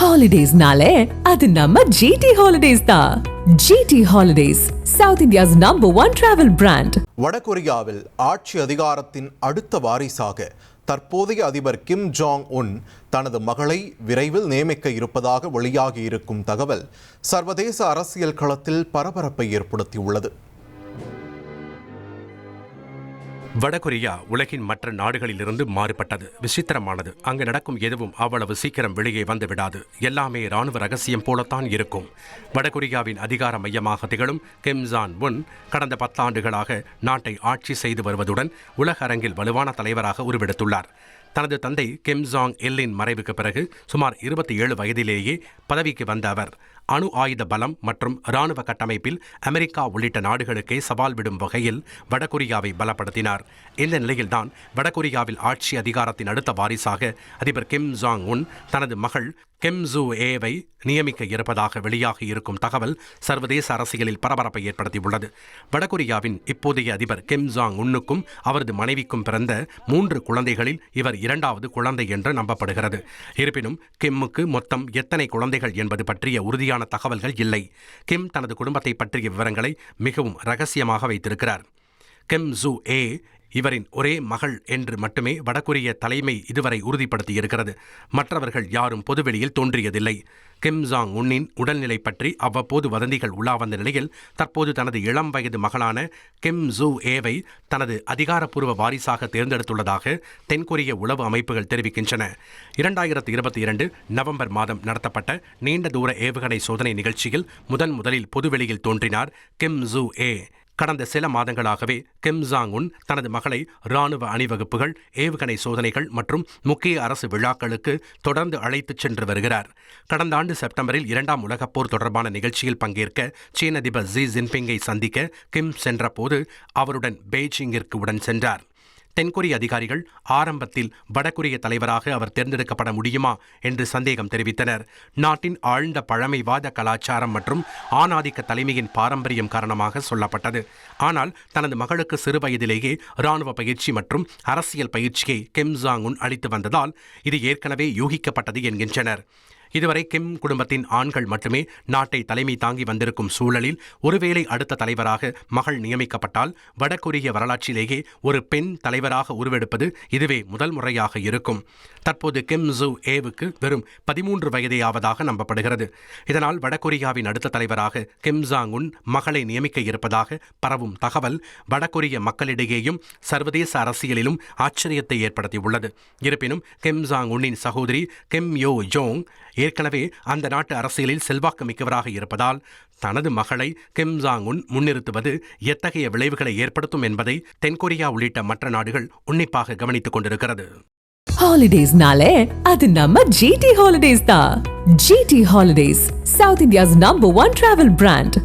ஹாலிடேஸ்னாலே அது நம்ம ஜிடி ஹாலிடேஸ் தான். GT holidays, south India's #1 travel brand. வடகொரியாவில் ஆட்சி அதிகாரத்தின் அடுத்த வாரிசாக தற்போதைய அதிபர் கிம் ஜாங் உன் தனது மகளை விரைவில் நியமிக்க இருப்பதாக வெளியாகியிருக்கும் தகவல் சர்வதேச அரசியல் களத்தில் பரபரப்பை ஏற்படுத்தியுள்ளது. வடகொரியா உலகின் மற்ற நாடுகளிலிருந்து மாறுபட்டது, விசித்திரமானது. அங்கு நடக்கும் எதுவும் அவ்வளவு சீக்கிரம் வெளியே வந்து விடாது. எல்லாமே இராணுவ ரகசியம் போலத்தான் இருக்கும். வடகொரியாவின் அதிகார மையமாக திகழும் கிம் ஜாங் உன் கடந்த 10 ஆண்டுகளாக நாட்டை ஆட்சி செய்து வருவதுடன் உலக அரங்கில் வலுவான தலைவராக உருவெடுத்துள்ளார். தனது தந்தை கிம் ஜாங் இல்லின் மறைவுக்கு பிறகு சுமார் 27 வயதிலேயே பதவிக்கு வந்த அவர் அணு ஆயுத பலம் மற்றும் இராணுவ கட்டமைப்பில் அமெரிக்கா உள்ளிட்ட நாடுகளுக்கே சவால் விடும் வகையில் வடகொரியாவை பலப்படுத்தினார். இந்த நிலையில்தான் வடகொரியாவில் ஆட்சி அதிகாரத்தின் அடுத்த வாரிசாக அதிபர் கிம் ஜாங் உன் தனது மகள் கிம் ஜூ ஏவை நியமிக்க இருப்பதாக வெளியாகி இருக்கும் தகவல் சர்வதேச அரசியலில் பரபரப்பை ஏற்படுத்தியுள்ளது. வடகொரியாவின் இப்போதைய அதிபர் கிம் ஜாங் உன்னுக்கும் அவரது மனைவிக்கும் பிறந்த 3 குழந்தைகளில் இவர் 2வது குழந்தை என்று நம்பப்படுகிறது. இருப்பினும் கிம்முக்கு மொத்தம் எத்தனை குழந்தைகள் என்பது பற்றிய உறுதியான தகவல்கள் இல்லை. கிம் தனது குடும்பத்தை பற்றிய விவரங்களை மிகவும் ரகசியமாக வைத்திருக்கிறார். கிம் ஜூ ஏ இவரின் ஒரே மகள் என்று மட்டுமே வடகொரிய தலைமை இதுவரை உறுதிப்படுத்தியிருக்கிறது. மற்றவர்கள் யாரும் பொதுவெளியில் தோன்றியதில்லை. கிம் ஜாங் உன்னின் உடல்நிலை பற்றி அவ்வப்போது வதந்திகள் உலாவந்த நிலையில் தற்போது தனது இளம் வயது மகளான கிம் ஜூ ஏவை தனது அதிகாரப்பூர்வ வாரிசாக தேர்ந்தெடுத்துள்ளதாக தென்கொரிய உளவு அமைப்புகள் தெரிவிக்கின்றன. 2022 நவம்பர் மாதம் நடத்தப்பட்ட நீண்ட தூர ஏவுகணை சோதனை நிகழ்ச்சியில் முதலில் பொதுவெளியில் தோன்றினார் கிம் ஜூ ஏ. கடந்த சில மாதங்களாகவே கிம் ஜாங் உன் தனது மகளை இராணுவ அணிவகுப்புகள், ஏவுகணை சோதனைகள் மற்றும் முக்கிய அரசு விழாக்களுக்கு தொடர்ந்து அழைத்துச் சென்று வருகிறார். கடந்த ஆண்டு செப்டம்பரில் 2ஆம் உலகப் போர் தொடர்பான நிகழ்ச்சியில் பங்கேற்க சீன அதிபர் ஜி ஜின்பிங்கை சந்திக்க கிம் சென்றபோது அவருடன் பெய்ஜிங்கிற்கு உடன் சென்றார். தென்கொரிய அதிகாரிகள் ஆரம்பத்தில் வடகொரிய தலைவராக அவர் தேர்ந்தெடுக்கப்பட முடியுமா என்று சந்தேகம் தெரிவித்தனர். நாட்டின் ஆழ்ந்த பழமைவாத கலாச்சாரம் மற்றும் ஆணாதிக்க தலைமையின் பாரம்பரியம் காரணமாக சொல்லப்பட்டது. ஆனால் தனது மகளுக்கு சிறு வயதிலேயே இராணுவ பயிற்சி மற்றும் அரசியல் பயிற்சியை கிம் ஜாங் உன் அளித்து வந்ததால் இது ஏற்கனவே யூகிக்கப்பட்டது என்கின்றனர். இதுவரை கிம் குடும்பத்தின் ஆண்கள் மட்டுமே நாட்டை தலைமை தாங்கி வந்திருக்கும் சூழலில் ஒருவேளை அடுத்த தலைவராக மகள் நியமிக்கப்பட்டால் வடகொரிய வரலாற்றிலேயே ஒரு பெண் தலைவராக உருவெடுப்பது இதுவே முதல் முறையாக இருக்கும். தற்போது கிம் ஜூ ஏவுக்கு வெறும் 13 வயதே ஆவதாக நம்பப்படுகிறது. இதனால் வடகொரியாவின் அடுத்த தலைவராக கிம் ஜாங் உன் மகளை நியமிக்க இருப்பதாக பரவும் தகவல் வடகொரிய மக்களிடையேயும் சர்வதேச அரசியலிலும் ஆச்சரியத்தை ஏற்படுத்தியுள்ளது. இருப்பினும் கிம் ஜாங் உன்னின் சகோதரி கிம் யோ ஜோங் ஏற்கனவே அந்த நாட்டு அரசியலில் செல்வாக்கு மிக்கவராக இருப்பதால் தனது மகளை கிம் ஜாங் உன் முன்னிறுத்துவது எத்தகைய விளைவுகளை ஏற்படுத்தும் என்பதை தென்கொரியா உள்ளிட்ட மற்ற நாடுகள் உன்னிப்பாக கவனித்துக் கொண்டிருக்கிறது. ஹாலிடேஸ்னாலே அது நம்ம ஜிடி ஹாலிடேஸ் தான். GT holidays, south India's #1 travel brand.